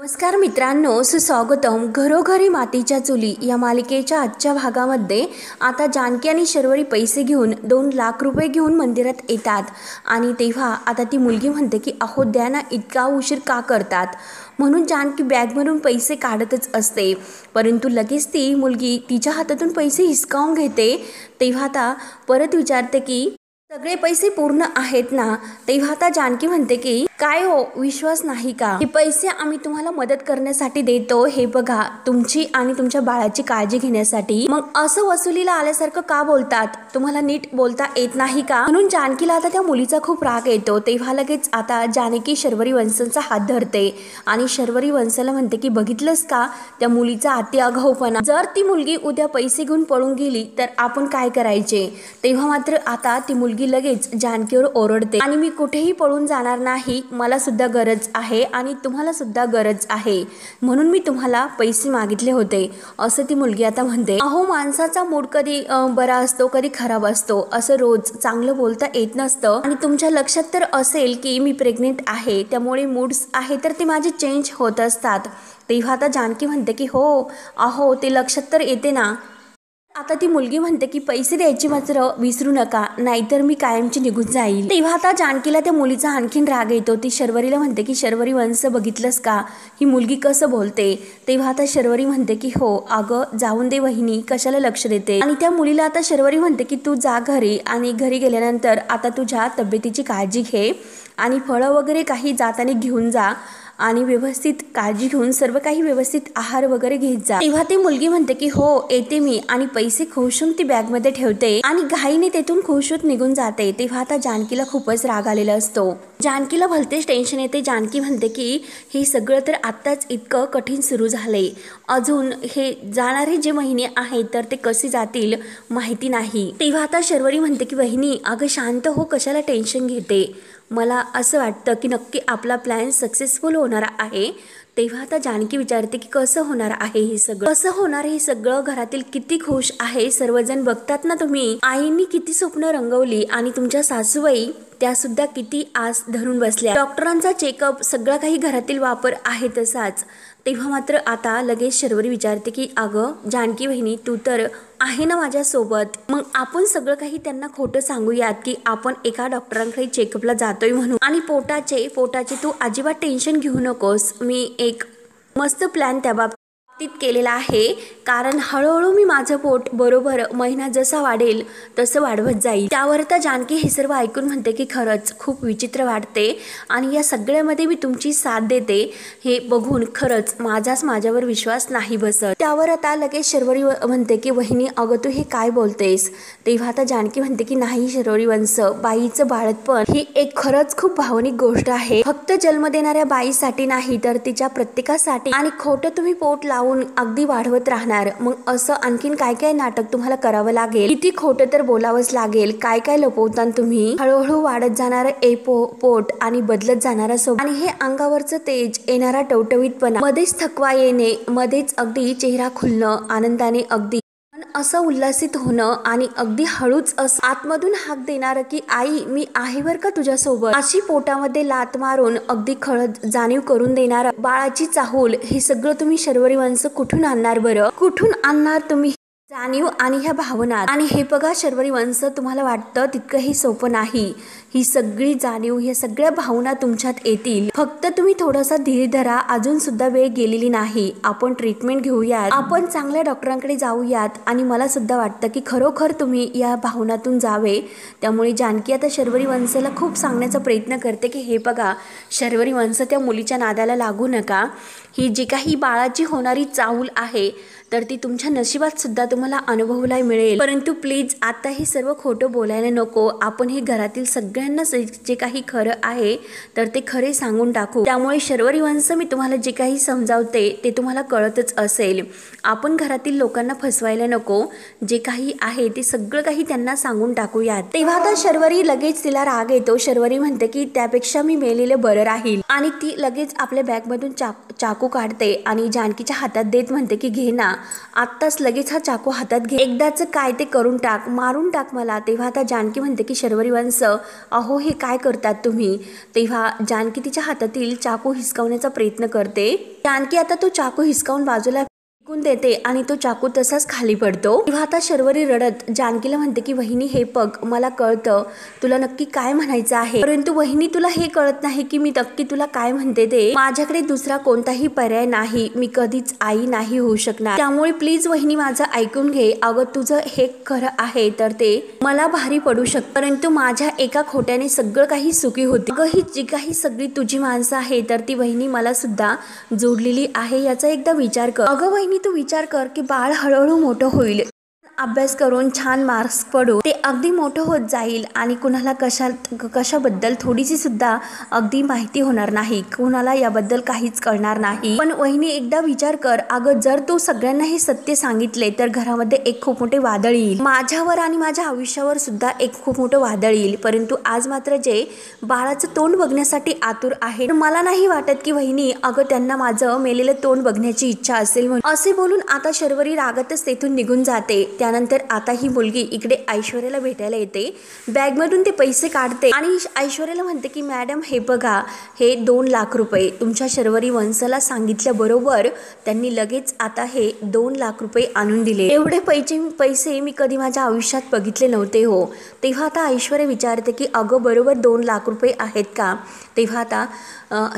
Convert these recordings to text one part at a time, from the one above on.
नमस्कार मित्रांनो, सुस्वागतम. घरोघरी मातीच्या चुली या मालिकेच्या आजच्या भागामध्ये आता जानकी आणि शर्वरी पैसे घेऊन 2 लाख रुपये घेऊन मंदिरात येतात आणि तेव्हा आता ती मुलगी म्हणते की अहो द्या ना, इतका उशीर का करतात. म्हणून जानकी बॅगमधून पैसे काढतच असते, परंतु लगेच ती मुलगी तिच्या हातातून पैसे हिसकावून घेते. तेव्हा आता परत विचारते की सगळे पैसे पूर्ण आहेत ना. तेव्हा आता जानकी म्हणते की काय हो, विश्वास नाही का? हे पैसे आम्ही तुम्हाला मदत करण्यासाठी देतो, हे बघा तुमची आणि तुमच्या बाळाची काळजी घेण्यासाठी. मग असं वसुलीला आल्यासारखं का बोलतात? तुम्हाला नीट बोलता येत नाही का? म्हणून जानकीला आता त्या मुलीचा खूप राग येतो. तेव्हा लगेच आता जानकी शर्वरी वंशचा हात धरते आणि शर्वरी वंशला म्हणते की बघितलंस का त्या मुलीचा अति आगाऊपणा. जर ती मुलगी उद्या पैसे घेऊन पळून गेली तर आपण काय करायचे? तेव्हा मात्र आता ती मुलगी लगेच जानकीवर ओरडते आणि मी कुठेही पळून जाणार नाही, मला सुद्धा गरज आहे आणि तुम्हाला सुद्धा गरज आहे, म्हणून मी तुम्हाला पैसे मागितले होते, असं ती मुलगी आता म्हणते. अहो, माणसाचा मूड कधी बरा असतो कधी खराब असतो, असं रोज चांगलं बोलता येत नसतं. आणि तुमच्या लक्षात तर असेल की मी प्रेग्नेंट आहे, त्यामुळे मूड्स आहे तर ते माझे चेंज होत असतात. तेव्हा आता जानकी म्हणते की हो अहो, ते लक्षात तर येते ना. आता ती मुलगी म्हणते की पैसे द्यायची मात्र विसरू नका, नाहीतर मी कायमची निघून जाईल. तेव्हा आता जानकीला त्या मुलीचा आणखीन राग येतो. ती शर्वरीला म्हणते की शर्वरी वंश, बघितलंस का ही मुलगी कसं बोलते? तेव्हा आता शर्वरी म्हणते की हो अगं जाऊन दे वहिनी, कशाला लक्ष देते? आणि त्या मुलीला आता शर्वरी म्हणते की तू जा घरी आणि घरी गेल्यानंतर आता तुझ्या तब्येतीची काळजी घे आणि फळं वगैरे काही जाताना घेऊन जा आणि व्यवस्थित काळजी घेऊन सर्व काही व्यवस्थित आहार वगैरे घेत जा. तेव्हा ती मुलगी म्हणते की हो येते मी, आणि पैसे खुशून ती बॅगमध्ये ठेवते आणि घाईने तेथून खुशूत निघून जाते. तेव्हा आता जानकीला खूपच राग आलेला असतो. जानकीला भलतेच टेन्शन येते. जानकी म्हणते की हे सगळं तर आत्ताच इतकं कठीण सुरू झालंय, अजून हे जाणारे जे महिने आहेत तर ते कसे जातील माहिती नाही. तेव्हा आता शर्वरी म्हणते की वहिनी अगं शांत हो, कशाला टेन्शन घेते? मला असं वाटतं की नक्की आपला प्लॅन सक्सेसफुल होणार आहे. तेव्हा आता जानकी विचारते की कसं होणार आहे हे सगळं? कसं होणार हे सगळं? घरातील किती खुश आहे, सर्वजण बघतात ना तुम्ही. आईंनी किती स्वप्न रंगवली आणि तुमच्या सासूबाई त्या सुद्धा किती आस धरून बसल्या. डॉक्टरांचा चेकअप सगळा काही घरातील वापर आहे तसाच. तेव्हा मात्र आता लगेच शर्वरी विचारते की अगं जानकी वहिनी, तू तर आहे ना माझ्यासोबत, मग आपण सगळं काही त्यांना खोटं सांगूयात की आपण एका डॉक्टरांकडे चेकअपला जातोय म्हणून. आणि पोटाचे तू अजिबात टेन्शन घेऊ नकोस, मी एक मस्त प्लॅन त्या बाबतीत केलेला आहे, कारण हळूहळू मी माझं पोट बरोबर महिना जसा वाढेल तसं वाढवत जाईल. त्यावर तर जानकी हे सर्व ऐकून म्हणते की खरंच खूप विचित्र वाटते आणि या सगळ्यामध्ये मी तुमची साथ देते हे बघून खरंच माझ्यावर विश्वास नाही बसत. त्यावर आता लगेच शर्वरी म्हणते की वहिनी अगं तू हे काय बोलतेस? तेव्हा आता जानकी म्हणते की नाही शर्वरी वंश, बाईचं बाळंतपण ही एक खरंच खूप भावनिक गोष्ट आहे, फक्त जन्म देणाऱ्या बाईसाठी नाही तर तिच्या प्रत्येकासाठी. आणि खोटं तुम्ही पोट लावून अगदी वाढवत राहणार, मग असं आणखीन काय काय नाटक तुम्हाला करावं लागेल, किती खोटं तर बोलावंच लागेल, काय काय लपवता तुम्ही. हळूहळू वाढत जाणारं पोट आणि बदलत जाणारा स्वभाव आणि हे अंगावरचं तेज, येणारा टवटवीतपणा, मध्येच थकवा येणे, मध्येच अगदी चेहरा खुलणं, आनंदाने अगदी असं उल्हासित होणं आणि अगदी हळूच असं आतमधून हाक देणार की आई मी आहे बर का तुझ्यासोबत, अशी पोटामध्ये लात मारून अगदी खळत जाणीव करून देणार बाळाची चाहूल, हे सगळं तुम्ही शर्वरी वंश कुठून आणणार बरं? कुठून आणणार तुम्ही जाणीव आणि ह्या भावना? आणि हे बघा शर्वरी वंश, तुम्हाला वाटतं तितकंही सोपं नाही. ही सगळी जाणीव, ह्या सगळ्या भावना तुमच्यात येतील, फक्त तुम्ही थोडासा धीर धरा. अजून सुद्धा वेळ गेलेली नाही, आपण ट्रीटमेंट घेऊयात, आपण चांगल्या डॉक्टरांकडे जाऊयात. आणि मला सुद्धा वाटतं की खरोखर तुम्ही या भावनातून जावे. त्यामुळे जानकी आता शर्वरी वंशला खूप सांगण्याचा प्रयत्न करते की हे बघा शर्वरी वंश, त्या मुलीच्या नादाला लागू नका. ही जी काही बाळाची होणारी चाहूल आहे तर ती तुमच्या नशिबात सुद्धा तुम्हाला अनुभवायला मिळेल, परंतु प्लीज आता हे सर्व खोटं बोलायला नको. आपण हे घरातील सगळ्यांना जे काही खरं आहे तर ते खरे सांगून टाकू. त्यामुळे शर्वरी वंश, मी तुम्हाला जे काही समजावते ते तुम्हाला कळतच असेल. आपण घरातील लोकांना फसवायला नको, जे काही आहे ते सगळं काही त्यांना सांगून टाकूयात. तेव्हा आता शर्वरी लगेच तिला राग येतो. शर्वरी म्हणते की त्यापेक्षा मी मेलेलं बरं राहील, आणि ती लगेच आपल्या बॅगमधून चाकू काढते आणि जानकीच्या हातात देत म्हणते की घे ना, आत्ताच लगेच हा चाकू हातात घे, एकदाच काय ते करून टाक, मारून टाक मला. तेव्हा आता जानकी म्हणते की शर्वरी वंश अहो हे काय करतात तुम्ही? तेव्हा जानकी तिच्या हातातील चाकू हिसकावण्याचा प्रयत्न करते. जानकी आता तो चाकू हिसकावून बाजूला फेकून देते आणि तो चाकू तसाच खाली पडतो। तेव्हा आता शर्वरी रडत जानकीला म्हणते की वहिनी हे बघ, मला कळतं तुला नक्की काय म्हणायचं आहे, परंतु वहिनी तुला हे कळत नाही की मी नक्की तुला काय म्हणते ते। माझ्याकडे दुसरा कोणताही पर्याय नाही, मी कधीच आई नाही होऊ शकणार, त्यामुळे प्लीज वहिनी माझं ऐकून घे। अगं तुझं हे खरं आहे तर ते मला भारी पडू शकतं, परंतु माझ्या एका खोट्याने सगळं काही सुखी होते। अगं ही जी काही सगळी तुझी माणसं आहे तर ती वहिनी मला सुद्धा जोडलेली आहे, याचा एकदा विचार कर। अगं वहिनी तू विचार कर की बाळ हळूहळू मोठं होईल, अभ्यास करून छान मार्क्स पडू ते अगदी मोठं होत जाईल आणि कुणाला कशाबद्दल थोडीशी सुद्धा अगदी माहिती होणार नाही, कुणाला याबद्दल काहीच कळणार नाही। पण वहिनी एकदा विचार कर, अगं जर तू सगळ्यांना हे सत्य सांगितले तर घरामध्ये एक खूप मोठे वादळ येईल, माझ्यावर आणि माझ्या आयुष्यावर सुद्धा एक खूप मोठं वादळ येईल। परंतु आज मात्र जे बाळाचं तोंड बघण्यासाठी आतुर आहे, मला नाही वाटत की वहिनी अगं त्यांना माझं मेलेलं तोंड बघण्याची इच्छा असेल म्हणून। असे बोलून आता शर्वरी रागातच तेथून निघून जाते। त्यानंतर आता ही मुलगी इकडे ऐश्वर्याला भेटायला येते, बॅगमधून ते पैसे काढते आणि ऐश्वर्याला म्हणते की मॅडम हे बघा, हे 2 लाख रुपये तुमच्या शर्वरी वंशाला सांगितल्याबरोबर त्यांनी लगेच आता हे 2 लाख रुपये आणून दिले। एवढे पैसे मी कधी माझ्या आयुष्यात बघितले नव्हते हो। तेव्हा आता ऐश्वर्या विचारते की अगं बरोबर 2 लाख रुपये आहेत का? तेव्हा आता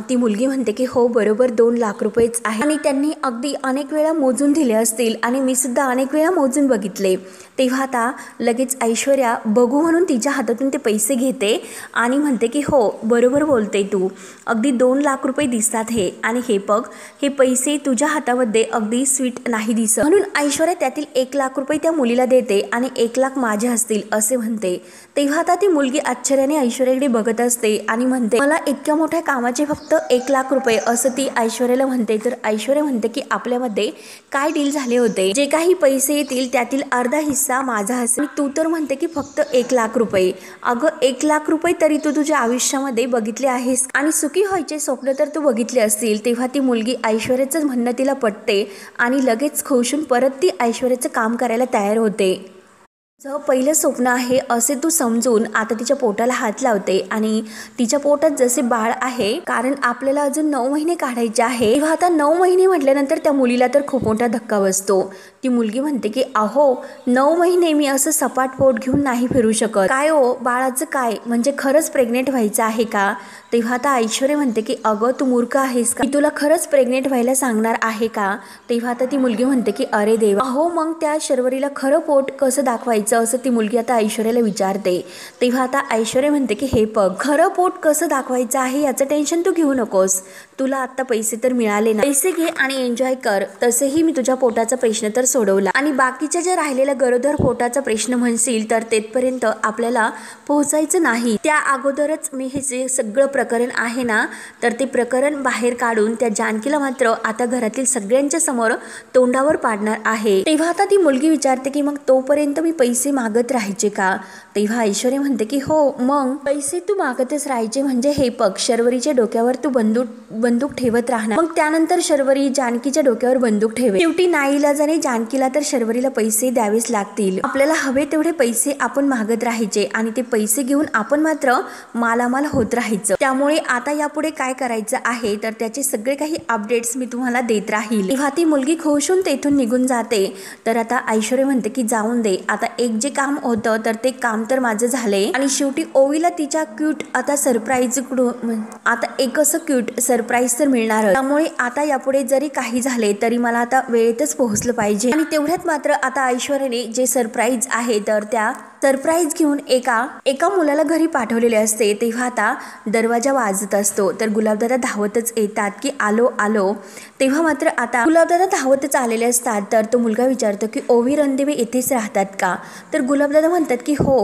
ती मुलगी म्हणते की हो बरोबर 2 लाख रुपयेच आहे आणि त्यांनी अगदी अनेक वेळा मोजून दिले असतील आणि मी सुद्धा अनेक वेळा मोजून बघितले। तेव्हा आता लगेच ऐश्वर्या बघू म्हणून तिच्या हातातून ते पैसे घेते आणि म्हणते की हो बरोबर बोलते तू, अगदी 2 लाख रुपये दिसतात हे, आणि हे बघ हे पैसे तुझ्या हातामध्ये अगदी स्वीट नाही दिसत, म्हणून ऐश्वर्या त्यातील 1 लाख रुपये त्या मुलीला देते आणि 1 लाख माझे असतील असे म्हणते। तेव्हा आता ती मुलगी आश्चर्याने ऐश्वर्याकडे बघत असते आणि म्हणते मला इतक्या मोठ्या कामाचे फक्त 1 लाख रुपये असं ती ऐश्वर्याला म्हणते। तर ऐश्वर्या म्हणते की आपल्यामध्ये काय डील झाले होते, जे काही पैसे येतील त्यातील अर्धा हिस्सा माझा असेल, तू तर म्हणते की फक्त 1 लाख रुपये। अगं 1 लाख रुपये तरी तू तुझ्या आयुष्यामध्ये बघितले आहेस आणि सुखी व्हायचे स्वप्न तर तू बघितले असतील। तेव्हा ती मुलगी ऐश्वर्याचं म्हणणं तिला पटते आणि लगेच खुशून परत ती ऐश्वर्याचं काम करायला तयार होते। तुझं पहिलं स्वप्न आहे असे तू समजून आता तिच्या पोटाला हात लावते आणि तिच्या पोटात जसे बाळ आहे, कारण आपल्याला अजून 9 महिने काढायचे आहे, तेव्हा आता 9 महिने म्हटल्यानंतर त्या मुलीला तर खूप मोठा धक्का बसतो। ती मुलगी म्हणते की अहो 9 महिने मी असं सपाट पोट घेऊन नाही फिरू शकत, काय हो बाळाचं काय, म्हणजे खरंच प्रेग्नेंट व्हायचं आहे का? तेव्हा आता ऐश्वर्या म्हणते की अगं तू मूर्ख आहेस का, मी तुला खरंच प्रेग्नेंट व्हायला सांगणार आहे का? तेव्हा आता ती मुलगी म्हणते की अरे देवा, अहो मग त्या शर्वरीला खरं पोट कसं दाखवायचं असं ती मुलगी आता ऐश्वर्याला विचारते। तेव्हा आता ऐश्वर्या म्हणते की हे बघ, खरं पोट कसं दाखवायचं आहे याचं टेन्शन तू घेऊ नकोस, तुला आता पैसे तर मिळाले ना, पैसे घे आणि एन्जॉय कर, तसेही मी तुझ्या पोटाचा प्रश्न तर सोडवला आणि बाकीच्या ज्या राहिलेला गरोदर पोटाचा प्रश्न म्हणशील तर तेथपर्यंत आपल्याला पोहोचायचं नाही, त्या अगोदरच मी हे जे सगळं प्रकरण आहे ना तर ते प्रकरण बाहेर काढून त्या जानकीला मात्र आता घरातील सगळ्यांच्या समोर तोंडावर पाडणार आहे। तेव्हा आता ती मुलगी विचारते की मग तोपर्यंत मी पैसे मागत राहायचे का? तेव्हा ऐश्वर्या म्हणते की हो मग पैसे तू मागतच राहायचे, म्हणजे हे बघ शर्वरीच्या डोक्यावर तू बंदूक ठेवत राहणार, मग त्यानंतर शर्वरी जानकीच्या डोक्यावर बंदूक ठेवेल, शेवटी नाईलाजाने जानकीला तर शर्वरीला पैसे द्यावेच लागतील। आपल्याला हवे तेवढे पैसे आपण मागत राहायचे आणि ते पैसे घेऊन आपण मात्र मालामाल होत राहायचं। त्यामुळे आता यापुढे काय करायचं आहे तर त्याचे सगळे काही अपडेट्स मी तुम्हाला देत राहील। तेव्हा ती मुलगी खुशून तेथून निघून जाते। तर आता ऐश्वर्या म्हणते की जाऊन दे, आता एक जे काम होतं तर ते काम तर माझं झाले आणि शेवटी ओवीला तिच्या क्यूट आता सरप्राईज आता एक असं क्यूट सरप्राईज तर मिळणार, त्यामुळे आता यापुढे जरी काही झाले तरी मला आता वेळेतच पोहोचलं पाहिजे। आणि तेवढ्यात मात्र आता ऐश्वर्याने जे सरप्राईज आहे तर त्या सरप्राईज घेऊन एका मुलाला घरी पाठवलेले असते। तेव्हा आता दरवाजा वाजत असतो तर गुलाबदादा धावतच येतात की आलो आलो। तेव्हा मात्र आता गुलाबदादा धावतच आलेले असतात तर तो मुलगा विचारतो की ओवी रणदिवे येथेच राहतात का? तर गुलाबदादा म्हणतात की हो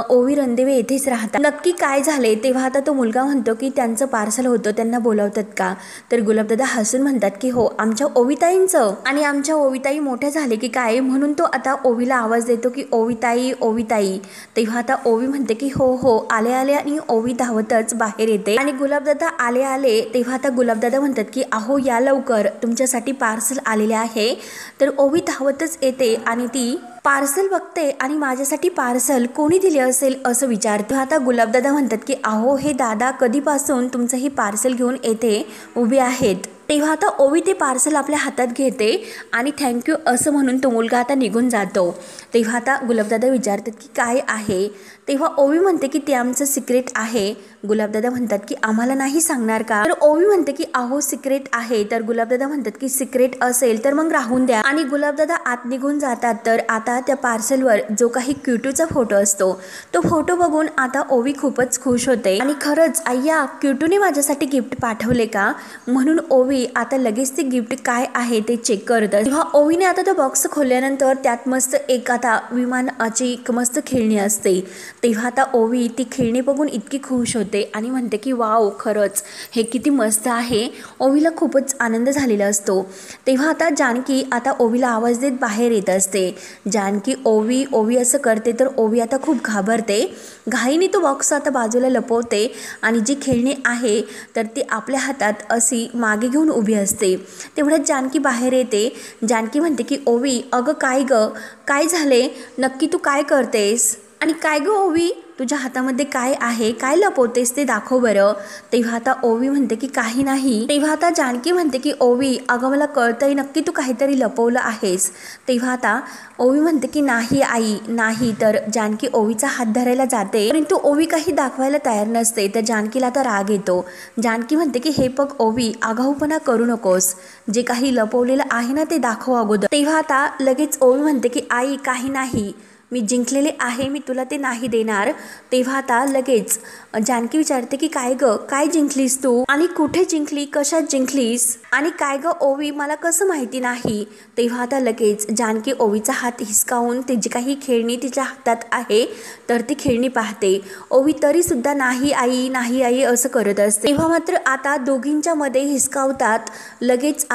ओवी रणदिवे येथेच राहतात, नक्की काय झाले? तेव्हा आता तो मुलगा म्हणतो की त्यांचं पार्सल होतं, त्यांना बोलावतात का? तर गुलाबदादा हसून म्हणतात की हो आमच्या ओविताईंचं, आणि आमच्या ओविताई मोठ्या झाले की काय, म्हणून तो आता ओवीला आवाज देतो की ओविताई ओविताई। तेव्हा आता ओवी म्हणते की हो हो आले आले, आणि ओवी धावतच बाहेर येते आणि गुलाबदादा आले आले। तेव्हा आता गुलाबदादा म्हणतात की अहो या लवकर, तुमच्यासाठी पार्सल आलेले आहे। तर ओवी धावतच येते आणि ती पार्सल बघते आणि माझ्यासाठी पार्सल कोणी दिले असेल असं विचारते। आता गुलाबदादा म्हणतात की अहो हे दादा कधीपासून तुमचं हे पार्सल घेऊन येथे उभे आहेत, तेव्हा आता ओवी ते पार्सल आपल्या हातात घेते आणि थँक्यू असं म्हणून तो मुलगा आता निघून जातो। तेव्हा आता गुलाबदादा विचारतात की काय आहे, तेव्हा ओवी म्हणते की ते आमचं सिक्रेट आहे। गुलाबदादा म्हणतात की आम्हाला नाही सांगणार का? तर ओवी म्हणते की अहो सिक्रेट आहे। तर गुलाबदादा म्हणतात की सिक्रेट असेल तर मग राहून द्या, आणि गुलाबदादा आत निघून जातात। तर आता त्या पार्सलवर जो काही क्यूटूचा फोटो असतो तो फोटो बघून आता ओवी खूपच खुश होते आणि खरंच अय्या क्यूटूने माझ्यासाठी गिफ्ट पाठवले का म्हणून ओवी आता लगेच ते गिफ्ट काय आहे ते चेक करत। तेव्हा ओवीने आता तो बॉक्स खोलल्यानंतर त्यात मस्त एक आता विमानाची मस्त खेळणी असते। तेव्हा आता ओवी ती खेळणी बघून इतकी खुश होते आणि म्हणते की वाव खरंच हे किती मस्त आहे। ओवीला खूपच आनंद झालेला असतो। तेव्हा आता जानकी आता ओवीला आवाज देत बाहेर येत असते। जानकी ओवी ओवी असं करते तर ओवी आता खूप घाबरते। घाईने तो बॉक्स आता बाजूला लपवते आणि जी खेळणी आहे तर ती आपल्या हातात अशी मागे घेऊन उभी असते। तेवढ्यात जानकी बाहेर येते। जानकी म्हणते की ओवी अगं काय ग, काय झाले, नक्की तू काय करतेस आणि काय ग ओवी तुझ्या हातामध्ये काय आहे, काय लपवतेस ते दाखव बरं। तेव्हा आता ओवी म्हणते की काही नाही। तेव्हा आता जानकी म्हणते की ओवी अगं मला कळतंय नक्की तू काहीतरी लपवलं आहेस। तेव्हा आता ओवी म्हणते की नाही आई नाही। तर जानकी ओवीचा हात धरायला जाते परंतु ओवी काही दाखवायला तयार नसते। तर जानकीला आता राग येतो। जानकी म्हणते की हे बघ ओवी आगाऊपणा करू नकोस, जे काही लपवलेलं आहे ना ते दाखव अगोदर। तेव्हा आता लगेच ओवी म्हणते की आई काही नाही, मी जिंकलेले आहे, मी तुला ते नाही देणार। तेव्हा आता लगेच जानकी विचारते की काय ग काय जिंकलीस तू आणि कुठे जिंकली, कशात जिंकलीस आणि काय ग ओवी मला कसं माहिती नाही। तेव्हा आता लगेच जानकी ओवीचा हात हिसकावून ती जी काही खेळणी तिच्या हातात आहे तर ती खेळणी पाहते। ओवी तरी सुद्धा नाही आई असं करत असते। तेव्हा मात्र आता दोघींच्या मध्ये हिसकावतात। लगेच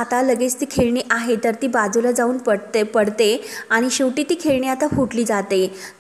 ती खेळणी आहे तर ती बाजूला जाऊन पडते आणि शेवटी ती खेळणी आता फुटली जाते।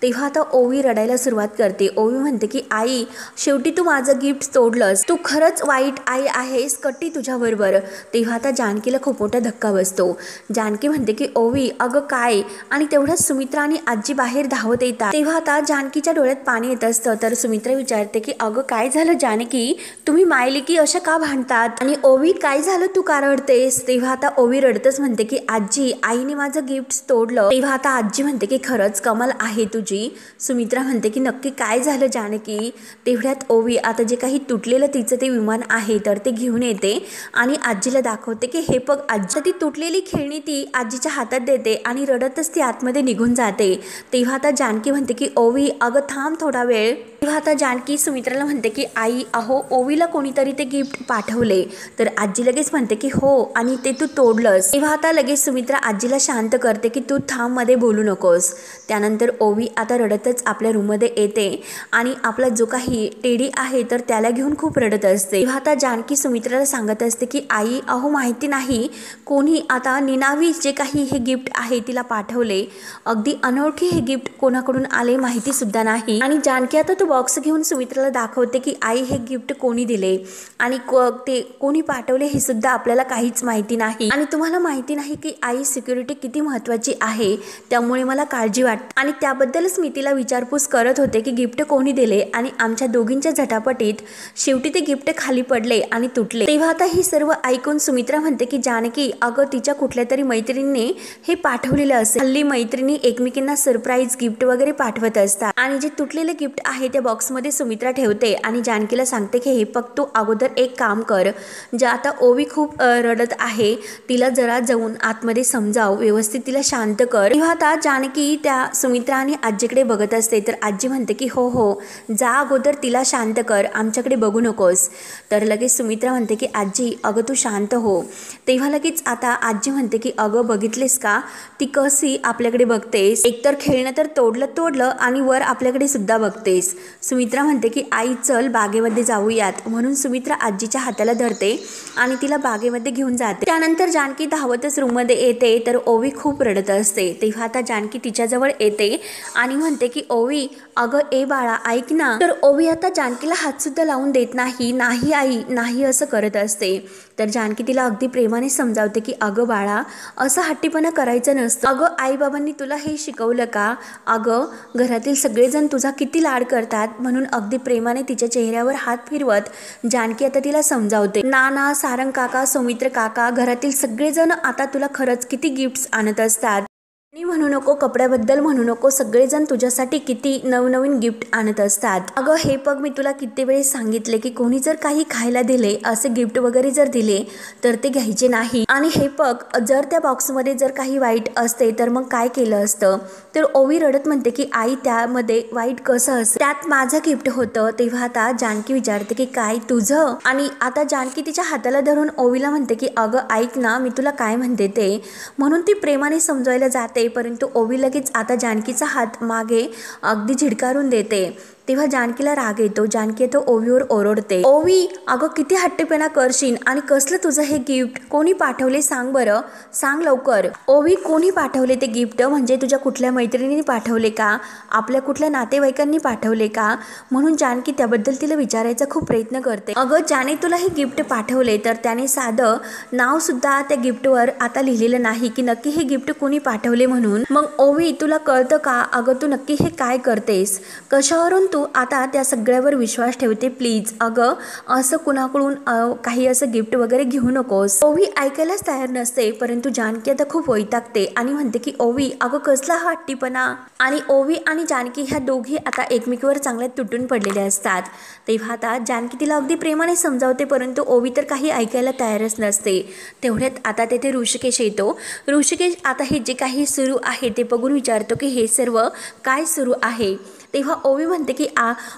तेव्हा आता ओवी रडायला सुरुवात करते। ओवी म्हणते की आई शेवटी तू माझं गिफ्ट तोडलंस, तू खरंच वाईट आई आहेस कट्टी तुझ्याबरोबर। तेव्हा आता जानकीला खूप मोठा धक्का बसतो। जानकी म्हणते की ओवी अगं काय, आणि तेवढ्याच सुमित्रा आणि आजी बाहेर धावत येतात। तेव्हा आता जानकीच्या डोळ्यात पाणी येत असतं। तर सुमित्रा विचारते की अगं काय झालं जानकी, तुम्ही मायलेकी अशा का भांडतात आणि ओवी काय झालं तू का रडतेस। तेव्हा आता ओवी रडतच म्हणते की आजी आईने माझं गिफ्ट तोडलं। तेव्हा आता आजी म्हणते की खरंच कमाल आहे तुझी। सुमित्रा म्हणते की नक्की काय झालं जानकी। तेवढ्यात ओवी आता जे काही तुटलेलं तिचं ते विमान आहे तर ते घेऊन येते आणि आजीला दाखवते की हे बघ आजी, ती तुटलेली खेळणी ती आजीच्या हातात देते आणि रडतच ती आतमध्ये निघून जाते। तेव्हा आता जानकी म्हणते की ओवी अगं थांब थोडा वेळ। तेव्हा आता जानकी सुमित्राला म्हणते की आई अहो ओवीला कोणीतरी ते गिफ्ट पाठवले। तर आजी लगेच म्हणते की हो आणि ते तू तोडलंस। तेव्हा आता लगेच सुमित्रा आजीला शांत करते की तू थांब मध्ये बोलू नकोस। त्यानंतर ओवी आता रडतच आपल्या रूममध्ये येते आणि आपला जो काही टेडी आहे तर त्याला घेऊन खूप रडत असते। तेव्हा आता जानकी सुमित्राला सांगत असते की आई अहो माहिती नाही कोणी आता निनावी जे काही हे गिफ्ट आहे तिला पाठवले, अगदी अनोळखी हे गिफ्ट कोणाकडून आले माहिती सुद्धा नाही। आणि जानकी आता तो बॉक्स घेऊन सुमित्राला दाखवते की आई हे गिफ्ट कोणी दिले आणि ते कोणी पाठवले हे सुद्धा आपल्याला काहीच माहिती नाही, आणि तुम्हाला माहिती नाही की आई सिक्युरिटी किती महत्त्वाची आहे, त्यामुळे मला काळजी वाटते आणि त्याबद्दलच मी तिला विचारपूस करत होते की गिफ्ट कोणी दिले। आणि आमच्या दोघींच्या झटापटीत शेवटी ते गिफ्ट खाली पडले आणि तुटले। तेव्हा आता ही सर्व ऐकून सुमित्रा म्हणते की जानकी अगं तिच्या कुठल्या तरी मैत्रिणीने हे पाठवलेलं असेल। हल्ली मैत्रिणी एकमेकींना सरप्राईज गिफ्ट वगैरे पाठवत असतात आणि जे तुटलेले गिफ्ट आहे त्या बॉक्समध्ये सुमित्रा ठेवते आणि जानकीला सांगते की हे बघ तू अगोदर एक काम कर, जे आता ओवी खूप रडत आहे तिला जरा जाऊन आतमध्ये समजाव, व्यवस्थित तिला शांत कर। तेव्हा आता जानकी त्या सुमित्रा आणि आजीकडे बघत असते। तर आजी म्हणते की हो जा अगोदर तिला शांत कर, आमच्याकडे बघू नकोस। तर लगेच सुमित्रा म्हणते की आजी अगं तू शांत हो। तेव्हा लगेच आता आजी म्हणते की अगं बघितलेस का ती कशी आपल्याकडे बघतेस, एकतर खेळणं तर तोडलं आणि वर आपल्याकडे सुद्धा बघतेस। सुमित्रा म्हणते की आई चल बागेमध्ये जाऊयात, म्हणून सुमित्रा आजीच्या हाताला धरते आणि तिला बागेमध्ये घेऊन जाते। त्यानंतर जानकी धावतच रूममध्ये येते तर ओवी खूप रडत असते। तेव्हा आता जानकी तिच्याजवळ येते आणि म्हणते की ओवी अगं ए बाळा ऐक ना। तर ओवी आता जानकीला हात सुद्धा लावून देत नाही आई नाही असं करत असते। तर जानकी तिला अगदी प्रेमाने समजावते की अगं बाळा असं हट्टीपणा करायचं नसतं, अगं आई बाबांनी तुला हे शिकवलं का, अगं घरातील सगळेजण तुझा किती लाड करतात येतात म्हणून अगदी प्रेमाने तिच्या चेहऱ्यावर हात फिरवत जानकी आता तिला समजावते, नाना, सारंग काका, सौमित्र काका, घरातील सगळेजण आता तुला खरंच किती गिफ्ट्स आणत असतात. आणि म्हणू नको, कपड्याबद्दल म्हणू नको, सगळेजण तुझ्यासाठी किती नवनवीन गिफ्ट आणत असतात. अगं हे बघ, मी तुला किती वेळेस सांगितले की कोणी जर काही खायला दिले, असे गिफ्ट वगैरे जर दिले तर ते घ्यायचे नाही. आणि हे बघ, जर त्या बॉक्समध्ये जर काही वाईट असते तर मग काय केलं असतं. तर ओवी रडत म्हणते की आई त्यामध्ये वाईट कसं असतं, त्यात माझं गिफ्ट होतं. तेव्हा आता जानकी विचारते की काय तुझं. आणि आता जानकी तिच्या हाताला धरून ओवीला म्हणते की अगं ऐक ना, मी तुला काय म्हणते ते. म्हणून ती प्रेमाने समजायला जाते, परंतु ओवी लगेच आता जानकीचा हात मागे अगदी झिडकारून देते. तेव्हा जानकीला राग येतो. जानकी तो ओवीवर ओरडते, ओवी अगं किती हट्टीपणा करशील, आणि कसलं तुझं हे गिफ्ट, कोणी पाठवले सांग बरं, सांग लवकर. ओवी कोणी पाठवले ते गिफ्ट, म्हणजे तुझ्या कुठल्या मैत्रिणींनी पाठवले का, आपल्या कुठल्या नातेवाईकांनी पाठवले का. म्हणून जानकी त्याबद्दल तिला विचारायचा खूप प्रयत्न करते. अगं ज्याने तुला हे गिफ्ट पाठवले तर त्याने साधं नाव सुद्धा त्या गिफ्टवर आता लिहिलेलं नाही की नक्की हे गिफ्ट कोणी पाठवले म्हणून. मग ओवी तुला कळतं का, अगं तू नक्की हे काय करतेस, कशावरून तू आता त्या सगळ्यावर विश्वास ठेवते. प्लीज अगं असं कुणाकडून काही असं गिफ्ट वगैरे घेऊ नकोस. ओवी ऐकायलाच तयार नसते, परंतु जानकी आता खूप वैतागते आणि म्हणते की ओवी अगं कसला हा हट्टीपणा. आणि ओवी आणि जानकी ह्या दोघी आता एकमेकीवर चांगल्या तुटून पडलेल्या असतात. तेव्हा आता जानकी तिला अगदी प्रेमाने समजावते, परंतु ओवी तर काही ऐकायला तयारच नसते. तेवढ्यात आता तेथे ऋषिकेश येतो. ऋषिकेश आता हे जे काही सुरू आहे ते बघून विचारतो की हे सर्व काय सुरू आहे. तेव्हा ओवी म्हणते की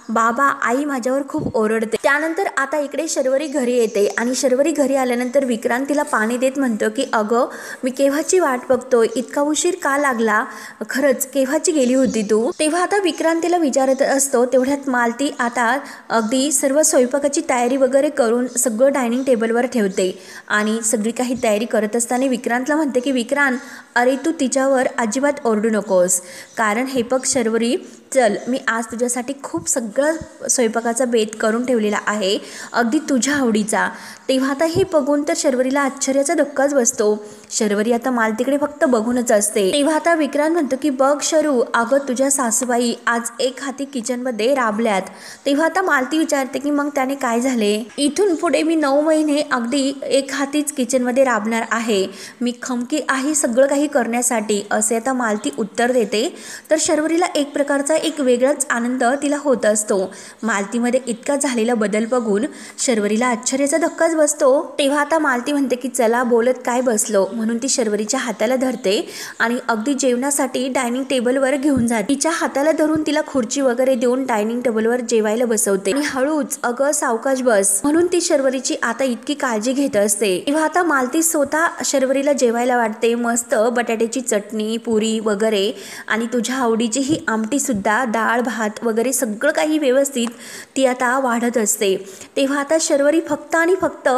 बाबा आई माझ्यावर खूप ओरडते. त्यानंतर आता इकडे शर्वरी घरी येते आणि शर्वरी घरी आल्यानंतर विक्रांत तिला पाणी देत म्हणतो की अगं मी केव्हाची वाट बघतोय, इतका उशीर का लागला, खरंच केव्हाची गेली होती तू. तेव्हा आता विक्रांत तिला विचारत असतो. तेवढ्यात मालती आता अगदी सर्व स्वयंपाकाची तयारी वगैरे करून सगळं डायनिंग टेबलवर ठेवते आणि सगळी काही तयारी करत असताना विक्रांतला म्हणते की विक्रांत अरे तू तिच्यावर अजिबात ओरडू नकोस, कारण हे बघ शर्वरी चल मी आज तुझ्यासाठी खूप सगळं स्वयंपाकाचा बेत करून ठेवलेला आहे, अगदी तुझ्या आवडीचा. तेव्हा आता हे बघून तर शर्वरीला आश्चर्याचा धक्काच बसतो. शर्वरी आता मालतीकडे फक्त बघूनच असते. तेव्हा आता विक्रांत म्हणतो की बघ शरू, अगं तुझ्या सासूबाई आज एक हाती किचनमध्ये राबल्यात. तेव्हा आता मालती विचारते की मग त्याने काय झाले. इथून पुढे मी 9 महिने अगदी एक हातीच किचनमध्ये राबणार आहे, मी खमकी आहे सगळं काही करण्यासाठी, असे आता मालती उत्तर देते. तर शर्वरीला एक प्रकारचा एक वेगळाच आनंद तिला होत असतो. मालतीमध्ये इतका झालेला बदल बघून शर्वरीला आश्चर्याचा धक्काच बसतो. तेव्हा आता मालती म्हणते की चला बोलत काय बसलो, म्हणून ती शर्वरीच्या हाताला धरते आणि अगदी जेवणासाठी डायनिंग टेबलवर घेऊन जाते. तिच्या हाताला धरून तिला खुर्ची वगैरे देऊन डायनिंग टेबलवर जेवायला बसवते आणि हळूच अगं सावकाश बस म्हणून ती शर्वरीची आता इतकी काळजी घेत असते. तेव्हा आता मालती स्वतः शर्वरीला जेवायला वाटते. मस्त बटाट्याची चटणी, पुरी वगैरे आणि तुझ्या आवडीची ही आमटी सुद्धा, डाळ भात वगैरे सगळं काही व्यवस्थित ती आता वाढत असते. तेव्हा आता शर्वरी फक्त आणि फक्त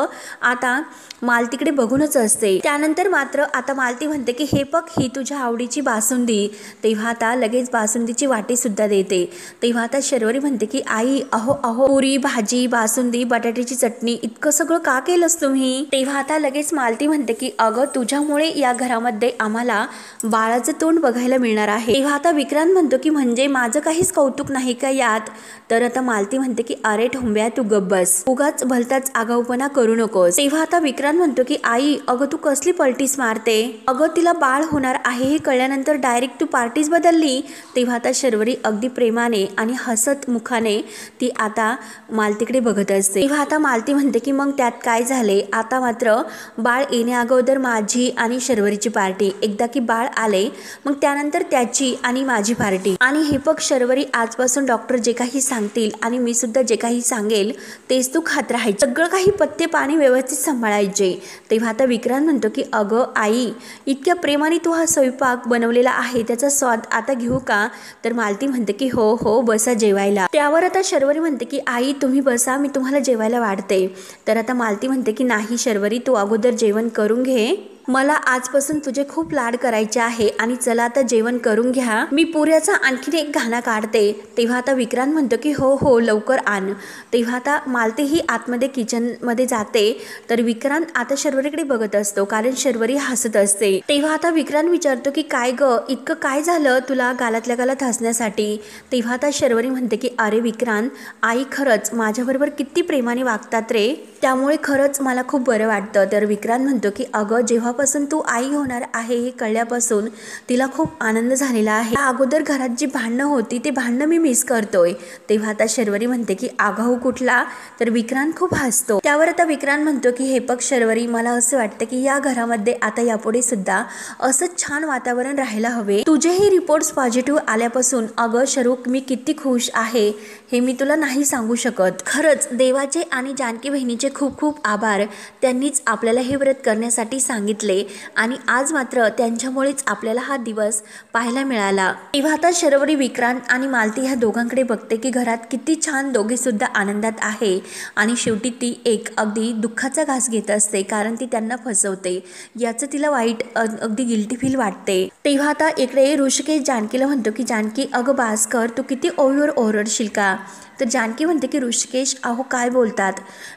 आता मालतीकडे बघूनच असते. त्यानंतर मात्र आता मालती म्हणते की हे बघ ही तुझ्या आवडीची बासुंदी. तेव्हा आता लगेच बासुंदीची वाटी सुद्धा देते. तेव्हा आता शर्वरी म्हणते की आई अहो अहो पुरी भाजी बासुंदी बटाट्याची चटणी इतकं सगळं का केलंस तुम्ही. तेव्हा आता लगेच मालती म्हणते की अगं तुझ्यामुळे या घरामध्ये आम्हाला बाळाचं तोंड बघायला मिळणार आहे. तेव्हा आता विक्रांत म्हणतो की म्हणजे माझं काहीच कौतुक नाही का यात. तर आता मालती म्हणते की अरे ठोंब्या तू गप्प बस, उगाच भलताच आगाऊपणा करू नकोस. तेव्हा आता विक्रांत म्हणतो की आई अगं तू कसली पलटीस मारते, अगं तिला बाळ होणार आहे हे कळल्यानंतर डायरेक्ट तू पार्टीच बदलली. तेव्हा आता शर्वरी अगदी प्रेमाने आणि हसत मुखाने ती आता मालतीकडे बघत असते. तेव्हा आता मालती म्हणते की मग त्यात काय झाले, आता मात्र बाळ येण्या अगोदर माझी आणि शर्वरीची पार्टी, एकदा की बाळ आले मग त्यानंतर त्याची आणि माझी पार्टी. आणि हे बघ शर्वरी आजपासून डॉक्टर जे काही सांगतील आणि मी सुद्धा जे काही सांगेल तेच तू खात राहायचं, सगळं काही पथ्य पाणी व्यवस्थित सांभाळायचे. तेव्हा आता विक्रांत म्हणतो की अगं आई इतक्या प्रेमाने तू हा स्वयंपाक बनवलेला आहे त्याचा स्वाद आता घेऊ का. तर मालती म्हणते की हो हो बसा जेवायला. त्यावर आता शर्वरी म्हणते की आई तुम्ही बसा मी तुम्हाला जेवायला वाढते. तर आता मालती म्हणते की नाही शर्वरी तू अगोदर जेवण करून घे. मला आजपासून तुझे खूप लाड करायचे आहे आणि चला आता जेवण करून घ्या, मी पुऱ्याचा आणखीन एक घाणा काढते. तेव्हा आता विक्रांत म्हणतो की हो हो लवकर आण. तेव्हा आता मालती ही आतमध्ये किचनमध्ये जाते. तर विक्रांत आता शर्वरीकडे बघत असतो कारण शर्वरी हसत असते. तेव्हा आता विक्रांत विचारतो की काय ग, इतकं काय झालं तुला गालातल्या गालात हसण्यासाठी. तेव्हा आता शर्वरी म्हणते की अरे विक्रांत, आई खरंच माझ्याबरोबर किती प्रेमाने वागतात रे, त्यामुळे खरंच मला खूप बरं वाटतं. तर विक्रांत म्हणतो की अगं जेव्हापासून तू आई होणार आहे हे कळल्यापासून तिला खूप आनंद झालेला आहे. अगोदर घरात जी भांडणं होती ते भांडणं मी मिस करतोय. तेव्हा आता शर्वरी म्हणते की आगाऊ कुठला. तर विक्रांत खूप हसतो. त्यावर आता विक्रांत म्हणतो की हे बघ शर्वरी, मला असं वाटतं की या घरामध्ये आता यापुढे सुद्धा असंच छान वातावरण राहायला हवे. तुझेही रिपोर्ट्स पॉझिटिव्ह आल्यापासून अगं शरू मी किती खुश आहे हे मी तुला नाही सांगू शकत. खरंच देवाचे आणि जानकी बहिणीचे खूप खूप आभार. त्यांनीच आपल्याला हे व्रत करण्यासाठी सांगितले आणि आज मात्र त्यांच्यामुळेच आपल्याला हा दिवस पाहायला मिळाला. तेव्हा आता शर्वरी विक्रांत आणि मालती ह्या दोघांकडे बघते की घरात किती छान दोघे सुद्धा आनंदात आहे आणि शेवटी ती एक अगदी दुःखाचा घास घेत असते कारण ती त्यांना फसवते. याचं तिला वाईट अगदी गिल्टी फील वाटते. तेव्हा आता इकडे ऋषिकेश जानकीला म्हणतो की जानकी अगं भास्कर तू किती ओवीवर ओरडशील का. तर जानकी म्हणते की ऋषिकेश अहो काय बोलतात,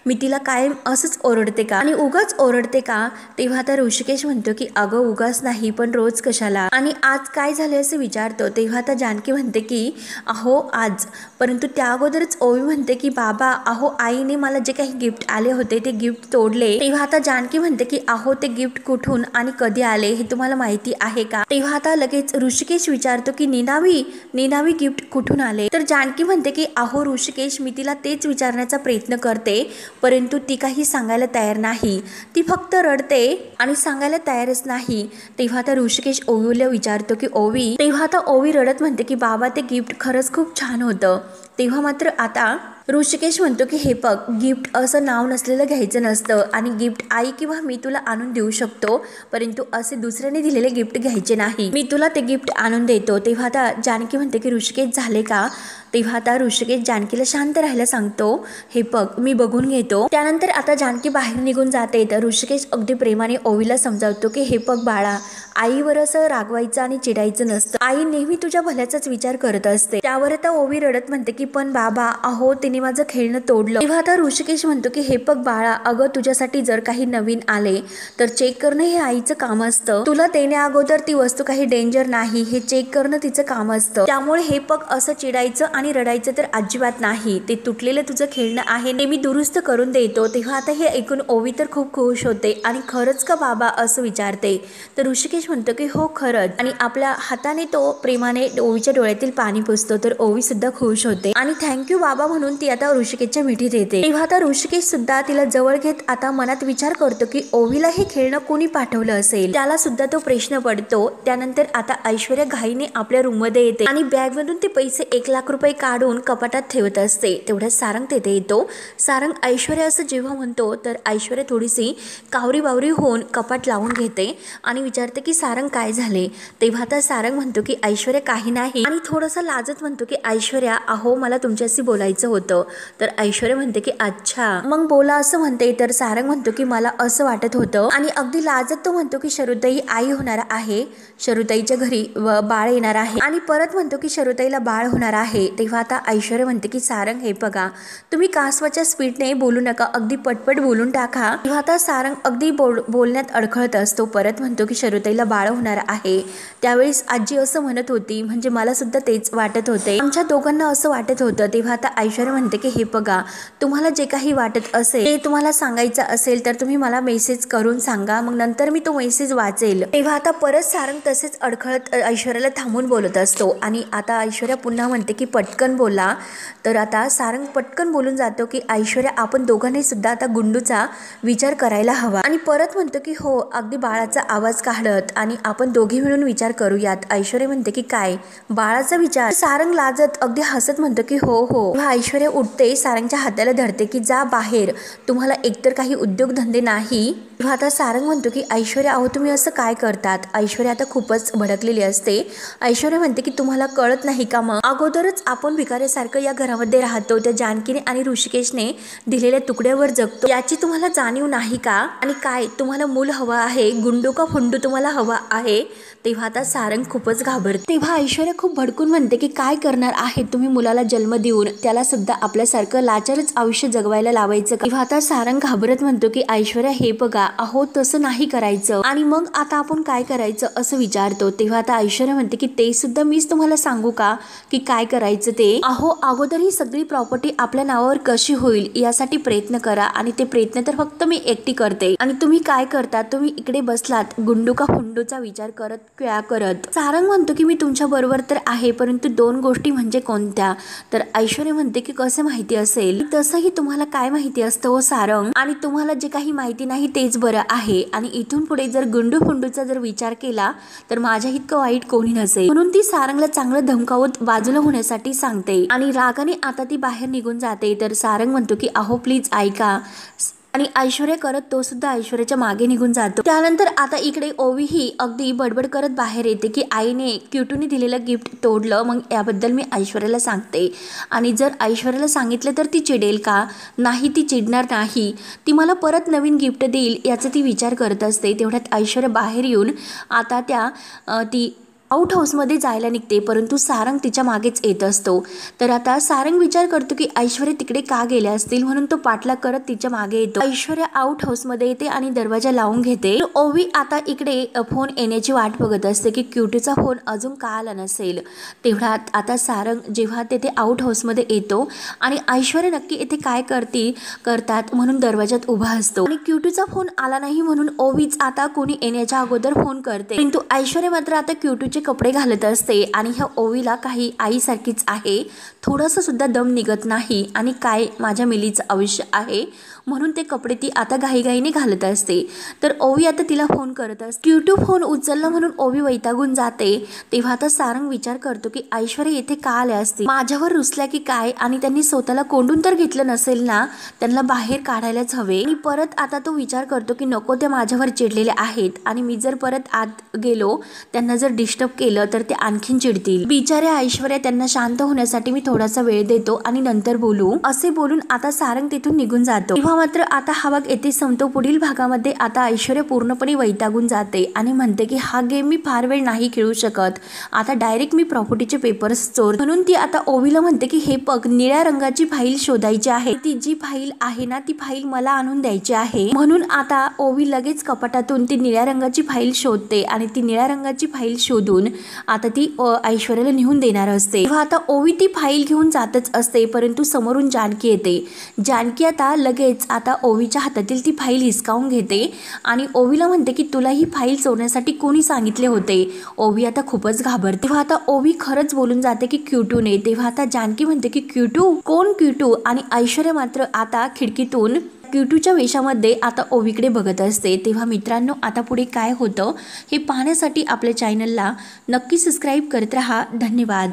मी तिला कायम असंच ओरडते का आणि उगाच ओरडते का. तेव्हा आता ऋषिकेश म्हणतो की अगं उगाच नाही पण रोज कशाला आणि आज काय झाले असं विचारतो. तेव्हा आता जानकी म्हणते की अहो आज, परंतु त्या अगोदरच ओवी म्हणते की बाबा अहो आईने मला जे काही गिफ्ट आले होते ते गिफ्ट तोडले. तेव्हा आता जानकी म्हणते की अहो ते गिफ्ट कुठून आणि कधी आले हे तुम्हाला माहिती आहे का. तेव्हा आता लगेच ऋषिकेश विचारतो की निनावी गिफ्ट कुठून आले. तर जानकी म्हणते की अहो ऋषिकेश मी तिला तेच विचारण्याचा प्रयत्न करते परंतु ती काही सांगायला तयार नाही, ती फक्त रडते आणि सांगायला तयारच नाही. तेव्हा आता ऋषिकेश ओवीला विचारतो की ओवी. तेव्हा आता ओवी रडत म्हणते की बाबा ते गिफ्ट खरंच खूप छान होतं. तेव्हा मात्र आता ऋषिकेश म्हणतो की हे बघ गिफ्ट असं नाव नसलेलं घ्यायचं नसतं आणि गिफ्ट आई किंवा मी तुला आणून देऊ शकतो परंतु असे दुसऱ्याने दिलेले गिफ्ट घ्यायचे नाही, मी तुला ते गिफ्ट आणून देतो. तेव्हा आता जानकी म्हणते की ऋषिकेश झाले का. तेव्हा आता ऋषिकेश जानकीला शांत राहायला सांगतो. हे बघ मी बघून घेतो. त्यानंतर आता जानकी बाहेर निघून जाते. तर ऋषिकेश अगदी प्रेमाने ओवीला समजावतो की हे बघ बाळा, आईवर असं रागवायचं आणि चिडायचं नसतं, आई नेहमी तुझ्या भल्याचाच विचार करत असते. त्यावर आता ओवी रडत म्हणते की पण बाबा अहो तिने माझं खेळणं तोडलं. तेव्हा आता ऋषिकेश म्हणतो की हे बघ बाळा, अगं तुझ्यासाठी जर काही नवीन आले तर चेक करणं हे आईचं काम असतं, तुला देण्या अगोदर ती वस्तू काही डेंजर नाही हे चेक करणं तिचं काम असतं. त्यामुळे हे बघ असं चिडायचं आणि रडायचं तर अजिबात नाही, ते तुटलेलं तुझं खेळणं आहे ते मी दुरुस्त करून देतो. तेव्हा आता हे ऐकून ओवी तर खूप खुश होते आणि खरंच का बाबा असं विचारते. तर ऋषिकेश म्हणतो की हो खरंच आणि आपल्या हाताने तो प्रेमाने ओवीच्या डोळ्यातील पाणी पुसतो. तर ओवी सुद्धा खुश होते आणि थँक्यू बाबा म्हणून ती आता ऋषिकेशच्या मिठीत येते. तेव्हा आता ऋषिकेश सुद्धा तिला जवळ घेत आता मनात विचार करतो की ओवीला हे खेळणं कोणी पाठवलं असेल, त्याला सुद्धा तो प्रश्न पडतो. त्यानंतर आता ऐश्वर्या घाईने आपल्या रूम मध्ये येते आणि बॅग मधून ते पैसे 1 लाख रुपये काढून कपाटात ठेवत असते. तेवढ्यात सारंग तेथे येतो. सारंग ऐश्वर्या असं जेव्हा म्हणतो तर ऐश्वर्या थोडीशी कावरी बावरी होऊन कपाट लावून घेते आणि विचारते की सारंग काय झाले. तेव्हा आता सारंग म्हणतो की ऐश्वर्या काही नाही आणि थोडंसं लाजत म्हणतो की ऐश्वर्या अहो मला तुमच्याशी बोलायचं होतं. तर ऐश्वर्या म्हणते की अच्छा मग बोला असं म्हणते. तर सारंग म्हणतो की मला असं वाटत होतं आणि अगदी लाजत तो म्हणतो की शरुताई आई होणार आहे, शरुताईच्या घरी बाळ येणार आहे आणि परत म्हणतो की शरुताईला बाळ होणार आहे. तेव्हा आता ऐश्वर्या म्हणते की सारंग हे बघा तुम्ही कासवाच्या स्पीडने बोलू नका, अगदी पटपट बोलून टाका. तेव्हा आता सारंग अगदी बोलण्यात अडखळत असतो. परत म्हणतो की शरुताईला बाळ होणार आहे. त्यावेळेस आजी असं म्हणत होती म्हणजे मला सुद्धा तेच वाटत होते, आमच्या दोघांना असं वाटत होतं. तेव्हा आता ऐश्वर्या म्हणते की हे बघा तुम्हाला जे काही वाटत असेल ते तुम्हाला सांगायचं असेल तर तुम्ही मला मेसेज करून सांगा, मग नंतर मी तो मेसेज वाचेल. तेव्हा आता परत सारंग तसेच अडखळत ऐश्वर्याला थांबून बोलत असतो आणि आता ऐश्वर्या पुन्हा म्हणते की पटकन बोला. तर आता सारंग पटकन बोलून जातो की ऐश्वर्या आपण दोघांनी सुद्धा आता गुंडूचा विचार करायला हवा आणि परत म्हणतो की हो अगदी बाळाचा आवाज काढत आणि आपण दोघे मिळून विचार करूयात. ऐश्वर्या म्हणते की काय बाळाचा विचार. सारंग लाजत अगदी हसत म्हणतो की हो हो. ऐश्वर्या उठते, सारंगच्या हाताला धरते की जा बाहेर, तुम्हाला एकतर काही उद्योगधंदे नाही तेव्हा आता सारंग म्हणतो की ऐश्वर्या अहो तुम्ही असं काय करतात। ऐश्वर्या आता खूपच भडकलेली असते। ऐश्वर्या म्हणते की तुम्हाला कळत नाही का मग अगोदरच आपण भिकाऱ्यासारखं या घरामध्ये राहतो, त्या जानकीने आणि ऋषिकेशने दिलेल्या तुकड्यावर जगतो, याची तुम्हाला जाणीव नाही का? आणि काय तुम्हाला मूल हवा आहे, गुंडू का फुंडू तुम्हाला हवा आहे? तेव्हा आता सारंग खूपच घाबरते। तेव्हा ऐश्वर्या खूप भडकून म्हणते की काय करणार आहे तुम्ही मुलाला जन्म देऊन, त्याला सुद्धा आपल्यासारखं लाचारच आयुष्य जगवायला लावायचं का? तेव्हा आता सारंग घाबरत म्हणतो की ऐश्वर्या हे बघा अहो तसं नाही करायचं, आणि मग आता आपण काय करायचं असं विचारतो। तेव्हा आता ऐश्वर्या म्हणते की ते सुद्धा मीच तुम्हाला सांगू का की काय करायचं ते? अहो अगोदर ही सगळी प्रॉपर्टी आपल्या नावावर कशी होईल यासाठी प्रयत्न करा, आणि ते प्रयत्न तर फक्त मी एकटी करते, आणि तुम्ही काय करता, तुम्ही इकडे बसलात गुंडू का फुंडूचा विचार करत क्या करत। सारंग म्हणतो की मी तुमच्या बरोबर तर आहे, परंतु दोन गोष्टी म्हणजे कोणत्या? तर ऐश्वर्या म्हणते की कसं माहिती असेल, तसंही तुम्हाला काय माहिती असतं हो सारंग, आणि तुम्हाला जे काही माहिती नाही तेच बरं आहे, आणि इथून पुढे जर गुंडू फुंडूचा जर विचार केला तर माझ्या इतकं वाईट कोणी नसेल। म्हणून ती सारंगला चांगलं धमकावत बाजूला होण्यासाठी सांगते, आणि रागाने आता ती बाहेर निघून जाते। तर सारंग म्हणतो की अहो प्लीज ऐका, आणि ऐश्वर्या करत तो सुद्धा ऐश्वर्याच्या मागे निघून जातो। त्यानंतर आता इकडे ओवी ही अगदी बडबड करत बाहेर येते की आईने क्यूटूने दिलेलं गिफ्ट तोडलं, मग याबद्दल मी ऐश्वर्याला सांगते, आणि जर ऐश्वर्याला सांगितलं तर ती चिडेल का? नाही, ती चिडणार नाही, ती मला परत नवीन गिफ्ट देईल याचा ती विचार करत असते। तेवढ्यात ऐश्वर्या बाहेर येऊन आता ती आउट हाऊसमध्ये जायला निघते, परंतु सारंग तिच्या मागेच येत असतो। तर आता सारंग विचार करतो की ऐश्वर्या तिकडे का गेल्या असतील, म्हणून तो पाठलाग करत तिच्या मागे येतो। ऐश्वर्या आउट हाऊसमध्ये येते आणि दरवाजा लावून घेते। ओवी आता इकडे फोन येण्याची वाट बघत असते की क्यूटीचा फोन अजून का आला नसेल। तेवढ्यात आता सारंग जेव्हा तेथे आउट हाऊसमध्ये येतो आणि ऐश्वर्या नक्की येथे काय करतात म्हणून दरवाजात उभा असतो, आणि क्यूटीचा फोन आला नाही म्हणून ओवीच आता कोणी येण्याच्या अगोदर फोन करते, परंतु ऐश्वर्या मात्र आता क्यूटीचे कपडे घालत असते, आणि ह्या ओवीला काही आईसारखीच आहे, थोडंसं सुद्धा दम निघत नाही, आणि काय माझ्या मिलीचं आयुष्य आहे म्हणून ते कपडे ती आता घाईघाईने घालत असते। तर ओवी आता तिला फोन करत असते, क्यूटू फोन उचलला म्हणून ओवी वैतागून जाते। तेव्हा आता सारंग विचार करतो की ऐश्वर्या येथे का आल्या असतील, माझ्यावर रुसल्या की काय, आणि त्यांनी स्वतःला कोंडून तर घेतलं नसेल ना, त्यांना बाहेर काढायलाच हवे। आणि परत आता तो विचार करतो की नको, ते माझ्यावर चिडलेले आहेत, आणि मी जर परत आत गेलो त्यांना जर डिस्टर्ब केलं तर ते आणखीन चिडतील। बिचाऱ्या ऐश्वर्या, त्यांना शांत होण्यासाठी मी थोडासा वेळ देतो आणि नंतर बोलू, असे बोलून आता सारंग तिथून निघून जातो। तेव्हा मात्र आता हा भाग येथे संपतो। पुढील भागामध्ये आता ऐश्वर्या पूर्णपणे वैतागून जाते आणि म्हणते की हा गेम मी फार वेळ नाही खेळू शकत, आता डायरेक्ट मी प्रॉपर्टीचे पेपर्स चोर। म्हणून ती आता ओवीला म्हणते की हे बघ, निळ्या रंगाची फाईल शोधायची आहे, ती जी फाईल आहे ना ती फाईल मला आणून द्यायची आहे। म्हणून आता ओवी लगेच कपाटातून ती निळ्या रंगाची फाईल शोधते, आणि ती निळ्या रंगाची फाईल शोधून आता ती ऐश्वर्याला नेऊन देणार असते। तेव्हा आता ओवी ती फाईल घेऊन जातच असते, परंतु समोरून जानकी येते। जानकी आता लगेच आता ओवीच्या हातातील ती फाईल हिसकावून घेते, आणि ओवीला म्हणते की तुला ही फाईल चोरण्यासाठी कोणी सांगितले होते? ओवी आता खूपच घाबरते। तेव्हा आता ओवी खरंच बोलून जाते की क्यूटूने। तेव्हा आता जानकी म्हणते की क्यूटू कोण? क्यूटू? आणि ऐश्वर्या मात्र आता खिडकीतून क्यूटूच्या वेशामध्ये आता ओवीकडे बघत असते। तेव्हा मित्रांनो, आता पुढे काय होतं हे पाहण्यासाठी आपल्या चॅनलला नक्की सबस्क्राईब करत राहा। धन्यवाद।